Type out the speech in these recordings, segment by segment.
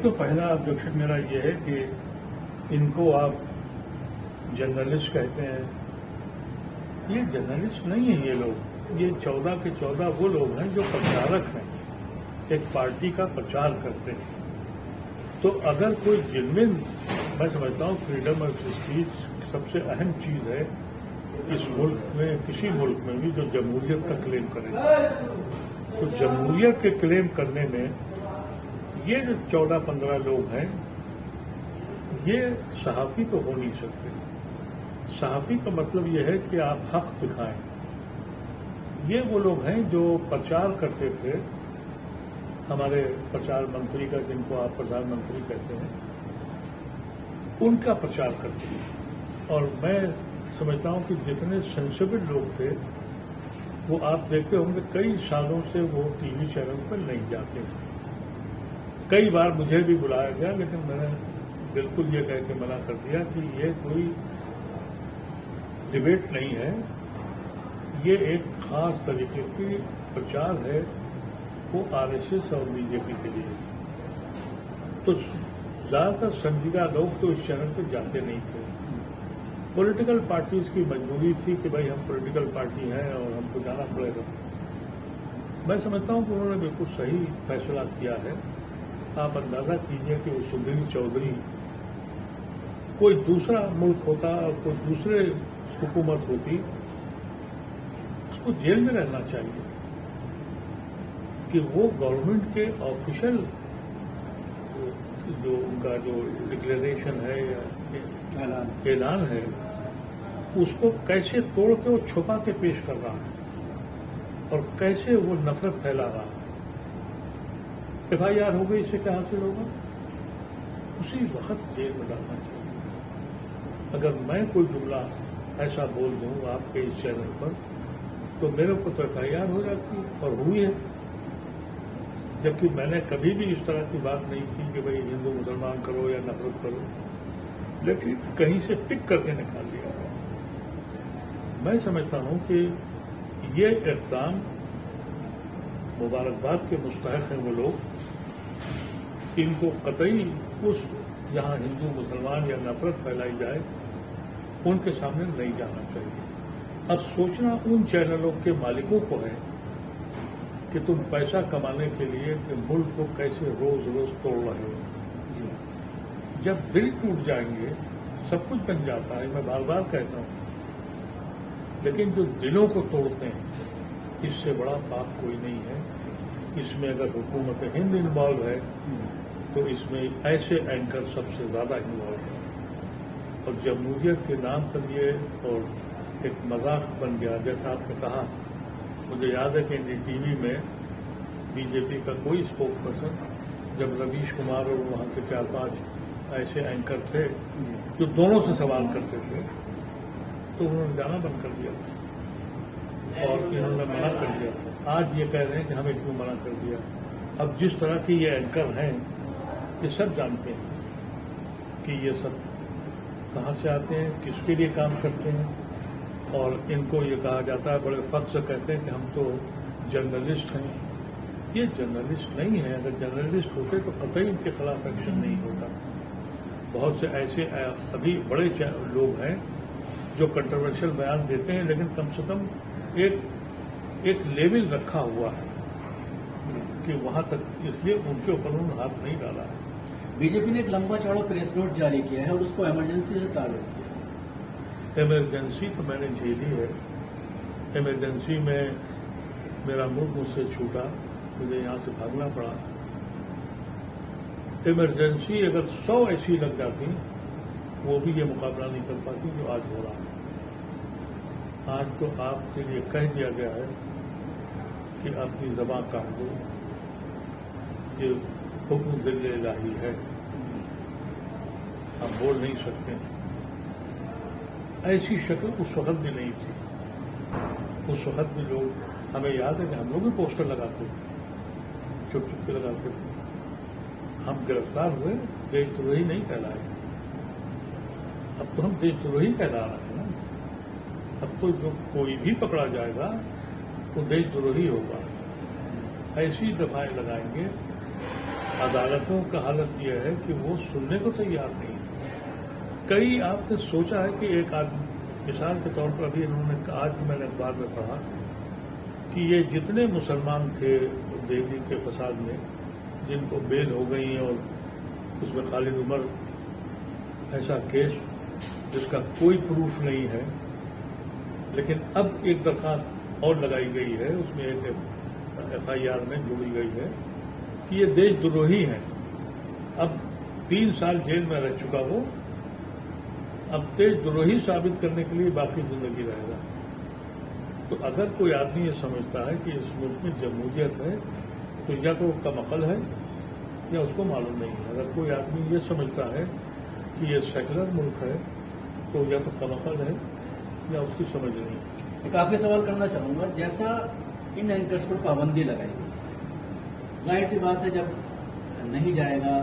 तो पहला ऑब्जेक्शन मेरा ये है कि इनको आप जर्नलिस्ट कहते हैं। ये जर्नलिस्ट नहीं है ये लोग। ये 14 के 14 वो लोग हैं जो प्रचारक हैं, एक पार्टी का प्रचार करते हैं। तो अगर कोई जिनमें, मैं समझता हूँ फ्रीडम ऑफ स्पीच सबसे अहम चीज है इस मुल्क में, किसी मुल्क में भी, जो जमहूरियत का क्लेम करेगा। तो जमहूरियत के क्लेम करने में ये जो 14-15 लोग हैं, ये सहाफी तो हो नहीं सकते। सहाफी का मतलब ये है कि आप हक दिखाएं। ये वो लोग हैं जो प्रचार करते थे, हमारे प्रचार मंत्री का, जिनको आप प्रधानमंत्री कहते हैं, उनका प्रचार करते हैं। और मैं समझता हूं कि जितने सेंसिबल लोग थे, वो आप देखते होंगे कई सालों से वो टीवी चैनल पर नहीं जाते। कई बार मुझे भी बुलाया गया, लेकिन मैंने बिल्कुल ये कह के मना कर दिया कि ये कोई डिबेट नहीं है, ये एक खास तरीके की प्रचार है, वो आरएसएस और बीजेपी के लिए। तो ज्यादातर संजीदा लोग तो इस चैनल पर जाते नहीं थे। पॉलिटिकल पार्टीज की मजबूरी थी कि भाई हम पॉलिटिकल पार्टी हैं और हमको जाना पड़ेगा। मैं समझता हूं कि उन्होंने बिल्कुल सही फैसला किया है। आप अंदाजा कीजिए कि वो सुधीर चौधरी, कोई दूसरा मुल्क होता और कोई दूसरे हुकूमत होती, उसको जेल में रहना चाहिए कि वो गवर्नमेंट के ऑफिशियल जो उनका जो डिक्लेरेशन है या ऐलान है, उसको कैसे तोड़ के वो छुपा के पेश कर रहा है और कैसे वो नफरत फैला रहा है। FIR हो गई, इससे क्या हासिल होगा? उसी वक्त जेल में डालना चाहिए। अगर मैं कोई जुमला ऐसा बोल दूं आपके इस चैनल पर, तो मेरे ऊपर तो FIR हो जाती है, और हुई है। जबकि मैंने कभी भी इस तरह की बात नहीं की कि भाई हिंदू मुसलमान करो या नफरत करो, लेकिन कहीं से पिक करके निकाल दिया। मैं समझता हूं कि ये इक़दाम मुबारकबाद के मुस्तहक़ हैं वो लोग। इनको कतई उस जहां हिंदू मुसलमान या नफरत फैलाई जाए, उनके सामने नहीं जाना चाहिए। अब सोचना उन चैनलों के मालिकों को है कि तुम पैसा कमाने के लिए कि मुल्क को कैसे रोज रोज तोड़ रहे हो। जब दिल टूट जाएंगे सब कुछ बन जाता है, मैं बार बार कहता हूं। लेकिन जो दिलों को तोड़ते हैं, इससे बड़ा पाप कोई नहीं है। इसमें अगर हुकूमत हिंद इन्वॉल्व है, तो इसमें ऐसे एंकर सबसे ज्यादा इन्वॉल्व है। और जमहूरियत के नाम पर ये और एक मजाक बन गया। जैसा आपने कहा, मुझे याद है कि टीवी में बीजेपी का कोई स्पोक पर्सन, जब रवीश कुमार और वहां के 4-5 ऐसे एंकर थे जो दोनों से सवाल करते थे, तो उन्होंने जाना बंद कर दिया और इन्होंने मना कर दिया। आज ये कह रहे हैं कि हमें क्यों मना कर दिया। अब जिस तरह के ये एंकर हैं, ये सब जानते हैं कि ये सब कहाँ से आते हैं, किसके लिए काम करते हैं। और इनको ये कहा जाता है, बड़े फख्र से कहते हैं कि हम तो जर्नलिस्ट हैं। ये जर्नलिस्ट नहीं है। अगर जर्नलिस्ट होते तो कतई इनके खिलाफ एक्शन नहीं होता। बहुत से ऐसे अभी बड़े लोग हैं जो कंट्रोवर्शियल बयान देते हैं, लेकिन कम से कम एक लेवल रखा हुआ है कि वहां तक, इसलिए उनके ऊपर उन्होंने हाथ नहीं डाला है। बीजेपी ने एक लंबा चौड़ा प्रेस नोट जारी किया है और उसको इमरजेंसी से टारगेट किया है। इमरजेंसी तो मैंने झेली है। इमरजेंसी में मेरा मुल्क मुझसे छूटा, मुझे यहाँ से भागना पड़ा। इमरजेंसी अगर 100 ऐसी लग जाती, वो भी ये मुकाबला नहीं कर पाती जो आज हो रहा है। आज तो आपके लिए कह दिया गया है कि अपनी ज़बान काट दो, ये हुक्म दिल इलाही है, आप बोल नहीं सकते। ऐसी शक्ल उस वक्त भी नहीं थी। उस वक्त भी लोग, हमें याद है कि हम लोग भी पोस्टर लगाते थे, चुप चुप के लगाते थे। हम गिरफ्तार हुए, देशद्रोही नहीं कहलाए। अब तो हम देशद्रोही कहला रहे हैं ना। अब तो जो कोई भी पकड़ा जाएगा वो देशद्रोही होगा। ऐसी दफाएं लगाएंगे अदालतों का हालत यह है कि वो सुनने को तैयार नहीं है। कई आपने सोचा है कि एक आदमी, मिसाल के तौर पर अभी इन्होंने आज मैंने अखबार में पढ़ा कि ये जितने मुसलमान थे दिल्ली के फसाद में, जिनको बेल हो गई और उसमें खालिद उमर ऐसा केस जिसका कोई प्रूफ नहीं है, लेकिन अब एक दरखास्त और लगाई गई है, उसमें एक FIR में जोड़ी गई है कि ये देशद्रोही है। अब 3 साल जेल में रह चुका वो, अब देशद्रोही साबित करने के लिए बाकी जिंदगी रहेगा। तो अगर कोई आदमी ये समझता है कि इस मुल्क में जमहूरियत है, तो या तो कम अकल है या उसको मालूम नहीं है। अगर कोई आदमी ये समझता है कि ये सेकुलर मुल्क है, तो या तो कम अकल है या उसकी समझ नहीं है। एक आखिरी सवाल करना चाहूंगा, जैसा इन एंकर्स पर पाबंदी लगाई गई है, जाहिर सी बात है जब नहीं जाएगा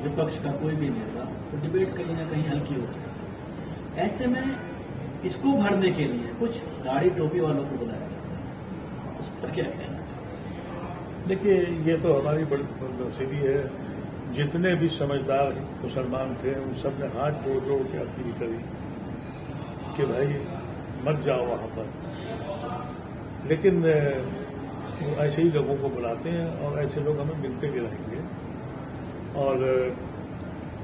विपक्ष का कोई भी नेता तो डिबेट कहीं ना कहीं हल्की हो जाएगी। ऐसे में इसको भरने के लिए कुछ दाढ़ी टोपी वालों को बुलाया जाता है, उस पर क्या कहना चाहिए? देखिए, ये तो हमारी बड़ी नसीबी है। जितने भी समझदार मुसलमान थे उन सब ने हाथ जोड़ जोड़ के अपील करी कि भाई मत जाओ वहां पर, लेकिन वो ऐसे ही लोगों को बुलाते हैं और ऐसे लोग हमें मिलते भी रहेंगे। और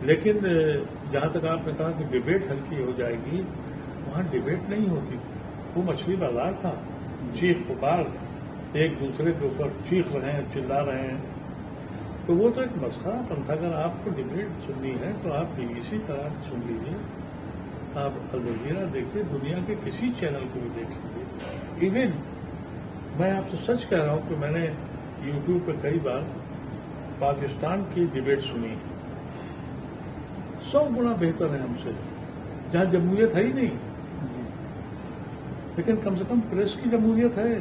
लेकिन जहां तक आपने कहा कि डिबेट हल्की हो जाएगी, वहां डिबेट नहीं होती थी। वो मछली बाजार था, चीख पुकार, एक दूसरे के ऊपर चीख रहे हैं, चिल्ला रहे हैं, तो वो तो एक मसखरापन था। अगर आपको डिबेट सुननी है तो आप BBC पर सुन लीजिए, आप अल जजीरा देखिए, दुनिया के किसी चैनल को भी देख लीजिए। इवन मैं आपसे सच कह रहा हूं कि मैंने YouTube पर कई बार पाकिस्तान की डिबेट सुनी, 100 गुना बेहतर है हमसे, जहां जमहूरियत है ही नहीं, लेकिन कम से कम प्रेस की जमहूरियत है।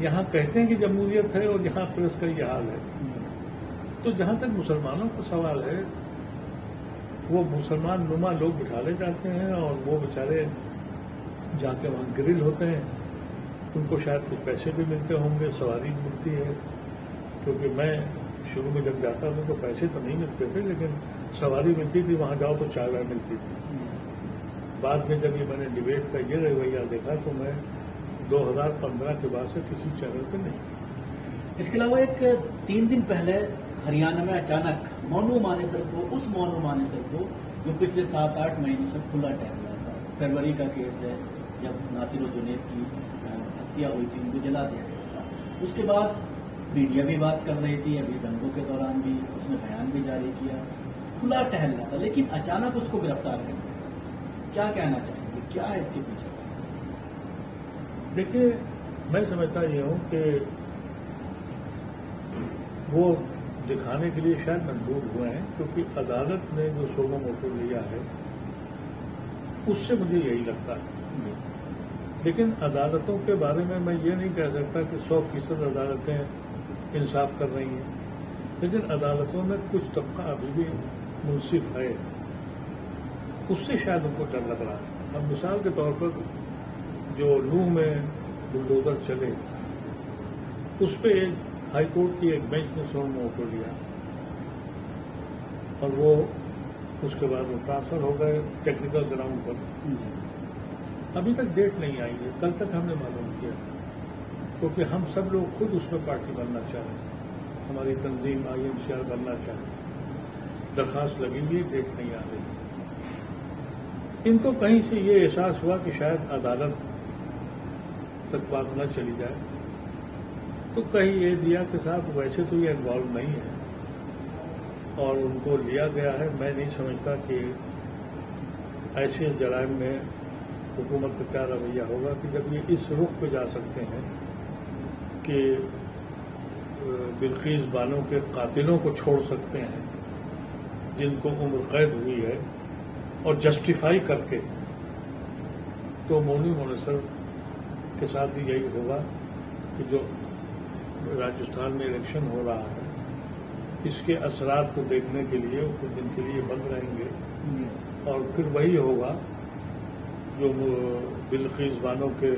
यहां कहते हैं कि जमहूरियत है और यहां प्रेस का यह हाल है। तो जहां तक मुसलमानों का सवाल है, वो मुसलमान नुमा लोग बिठा ले जाते हैं और वो बेचारे जाके वहां ग्रिल होते हैं। उनको शायद कुछ पैसे भी मिलते होंगे, सवारी मिलती है, क्योंकि मैं शुरू में जब जाता था तो पैसे तो नहीं मिलते थे, लेकिन सवारी मिलती थी, वहां जाओ तो चाय वाय मिलती थी। बाद में जब ये मैंने डिबेट का ये रवैया देखा तो मैं 2015 के बाद से किसी चैनल पर नहीं। इसके अलावा एक 3 दिन पहले हरियाणा में अचानक मोनू मानेसर को, उस मोनू मानेसर को जो पिछले 7-8 महीनों से खुला टहल रहा था, फरवरी का केस है जब नासिरुद्दीन की हत्या हुई थी, उनको जला दिया गया था। उसके बाद मीडिया भी बात कर रही थी, अभी दंगों के दौरान भी उसने बयान भी जारी किया, खुला टहल रहा था, लेकिन अचानक उसको गिरफ्तार कर दिया। क्या कहना चाहेंगे, क्या है इसके पीछे? देखिए, मैं समझता ये हूं कि वो दिखाने के लिए शायद मजबूर हुए हैं, क्योंकि अदालत ने जो सोमो मोटो लिया है उससे मुझे यही लगता है। लेकिन अदालतों के बारे में मैं ये नहीं कह सकता कि 100% अदालतें इंसाफ कर रही हैं, लेकिन अदालतों में कुछ तबका अभी भी मुंसिफ है, उससे शायद उनको डर लग रहा है। अब मिसाल के तौर पर जो नूह में बुलडोजर चले, उस पर हाईकोर्ट की एक बेंच ने सोमो मोटो लिया और वो उसके बाद वो ट्रांसफर हो गए टेक्निकल ग्राउंड पर। अभी तक डेट नहीं आई है, कल तक हमने मालूम किया, क्योंकि हम सब लोग खुद उसमें पार्टी बनना चाह रहे हैं, हमारी तंजीम INCR बनना चाह रही है। दरखास्त लगी हुई, डेट नहीं आ रही। इनको कहीं से ये एहसास हुआ कि शायद अदालत तक बात न चली जाए, तो कहीं ये दिया कि साहब वैसे तो ये इन्वॉल्व नहीं है और उनको लिया गया है। मैं नहीं समझता कि ऐसे जराइम में हुकूमत का क्या रवैया होगा कि जब ये इस रुख पे जा सकते हैं कि बिल्कीस बानो के कातिलों को छोड़ सकते हैं जिनको उम्र कैद हुई है, और जस्टिफाई करके, तो मोनू मानेसर के साथ भी यही होगा कि जो राजस्थान में इलेक्शन हो रहा है, इसके असरात को देखने के लिए कुछ दिन के लिए बंद रहेंगे, और फिर वही होगा जो बिल्कीस बानो के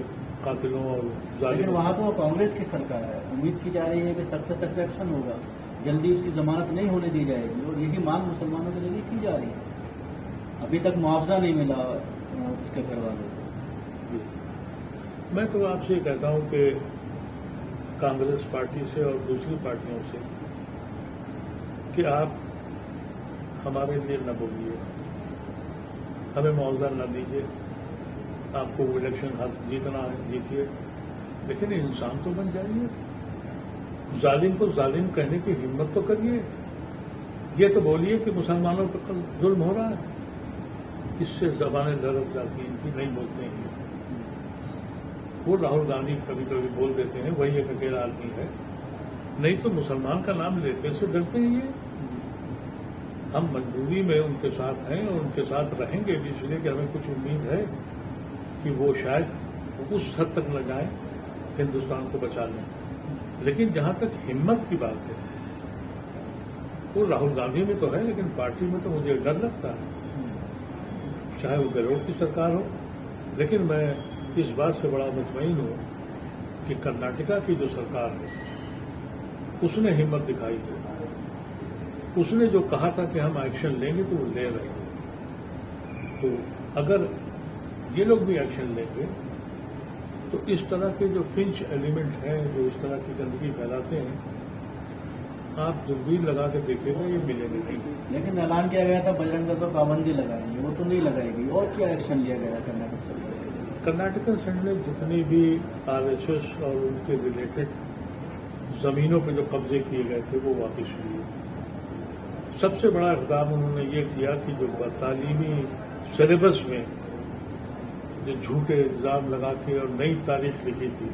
कातिलों और लेकिन जालिमों वहाँ तो कांग्रेस की सरकार है, उम्मीद की जा रही है कि सक्सेस तक एक्शन होगा, जल्दी उसकी जमानत नहीं होने दी जाएगी, और यही मांग मुसलमानों के जरिए की जा रही है। अभी तक मुआवजा नहीं मिला उसके घर वालों को। मैं तो आपसे ये कहता हूं कि कांग्रेस पार्टी से और दूसरी पार्टियों से कि आप हमारे लिए न बोलिए, हमें मुआवजा न दीजिए, आपको वो इलेक्शन जीतना है जीतिए, लेकिन इंसान तो बन जाइए, जालिम को जालिम कहने की हिम्मत तो करिए। ये तो बोलिए कि मुसलमानों पर कल जुल्म हो रहा है, इससे जबानें लड़क जाती हैं, इनकी नहीं बोलते हैं। वो राहुल गांधी कभी कभी बोल देते हैं, वही एक अकेला आदमी है, नहीं तो मुसलमान का नाम लेते से डरते हैं ये। हम मजबूरी में उनके साथ हैं और उनके साथ रहेंगे भी, इसलिए कि हमें कुछ उम्मीद है कि वो शायद उस हद तक न जाए हिंदुस्तान को बचा लें। लेकिन जहां तक हिम्मत की बात है, वो राहुल गांधी में तो है, लेकिन पार्टी में तो मुझे डर लगता है, चाहे वो गहलोत की सरकार हो। लेकिन मैं इस बात से बड़ा मुतमईन हूं कि कर्नाटका की जो सरकार है उसने हिम्मत दिखाई है, उसने जो कहा था कि हम एक्शन लेंगे तो वो ले रहे हैं। तो अगर ये लोग भी एक्शन लेंगे तो इस तरह के जो फिंच एलिमेंट हैं, जो इस तरह की गंदगी फैलाते हैं, आप दूरबीन लगा के देखेगा ये मिलेंगे नहीं। लेकिन ऐलान किया गया था बजरंग दल पर पाबंदी लगाएंगे, वो तो नहीं लगाएगी। और क्या एक्शन लिया गया कर्नाटक सरकार के लिए? कर्नाटक सरकार ने जितनी भी आरएसएस और उनके रिलेटेड जमीनों पर जो कब्जे किए गए थे वो वापस लिए। सबसे बड़ा इक़दाम उन्होंने ये किया कि जो तालीमी सिलेबस में जो झूठे इल्जाम लगा के और नई तारीख लिखी थी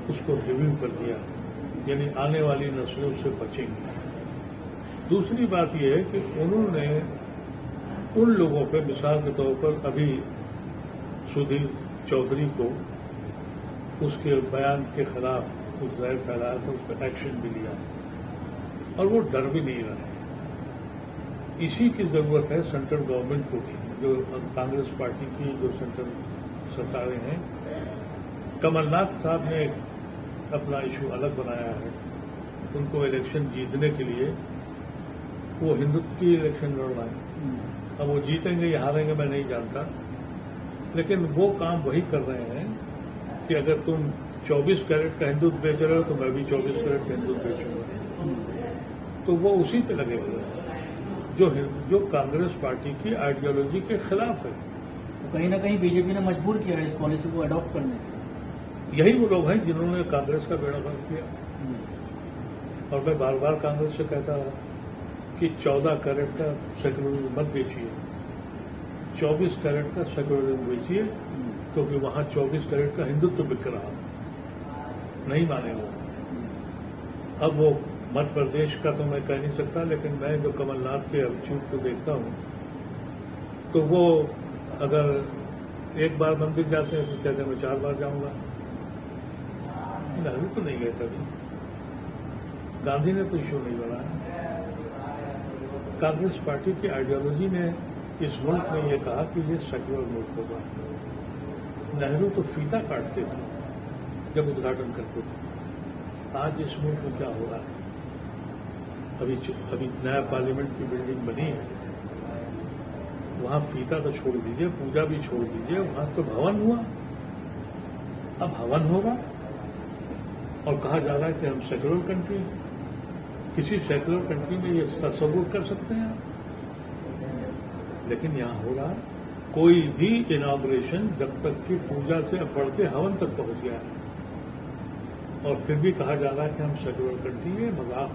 उसको रिव्यू कर दिया, यानी आने वाली नस्लों से बचेंगे। दूसरी बात यह है कि उन्होंने उन लोगों पर, मिसाल के तौर पर अभी सुधीर चौधरी को उसके बयान के खिलाफ कुछ जहर फैलाया था, उस पर एक्शन भी लिया और वो डर भी नहीं रहा है। इसी की जरूरत है सेंट्रल गवर्नमेंट को भी, जो कांग्रेस पार्टी की जो सेंट्रल सरकारें हैं। कमलनाथ साहब ने अपना इशू अलग बनाया है, उनको इलेक्शन जीतने के लिए वो हिंदुत्व की इलेक्शन लड़ रहा है। अब वो जीतेंगे या हारेंगे मैं नहीं जानता, लेकिन वो काम वही कर रहे हैं कि अगर तुम 24 कैरेट का हिंदुत्व बेच रहे हो तो मैं भी 24 कैरेट का हिंदुत्व बेचूंगा। तो वो उसी पे लगे हुए हैं जो कांग्रेस पार्टी की आइडियोलॉजी के खिलाफ है। तो कहीं ना कहीं बीजेपी ने मजबूर किया है इस पॉलिसी को अडॉप्ट करने के लिए। यही वो लोग हैं जिन्होंने कांग्रेस का बेड़ा गर्क किया। और मैं बार बार कांग्रेस से कहता रहा कि 14 कैरेट का सेक्युलरिज्म मत बेचिए, 24 कैरेट का सेक्युलरिज्म बेचिए, क्योंकि वहां 24 कैरेट का हिंदुत्व बिक रहा, नहीं माने वो। अब वो मध्य प्रदेश का तो मैं कह नहीं सकता, लेकिन मैं जो कमलनाथ के एटीट्यूड को देखता हूं तो वो अगर एक बार मंदिर जाते हैं तो कहते हैं मैं 4 बार जाऊंगा। नेहरू तो नहीं गए कभी, गांधी ने तो इशू नहीं बनाया। कांग्रेस पार्टी की आइडियोलॉजी ने इस मुल्क में ये कहा कि ये सेक्युलर मुल्क होगा। नेहरू तो फीता काटते थे जब उद्घाटन करते थे। आज इस मुल्क में क्या हो रहा है? अभी नया पार्लियामेंट की बिल्डिंग बनी है, वहां फीता तो छोड़ दीजिए, पूजा भी छोड़ दीजिए, वहां तो भवन हुआ। अब हवन होगा और कहा जा रहा है कि हम सेक्युलर कंट्री, किसी सेक्युलर कंट्री में ये तस्वुर कर सकते हैं आप? लेकिन यहां हो रहा है कोई भी इनॉग्रेशन जब तक कि पूजा से बढ़ के हवन तक पहुंच गया है और फिर भी कहा जा रहा है कि हम सेक्युलर कंट्री है। मजाक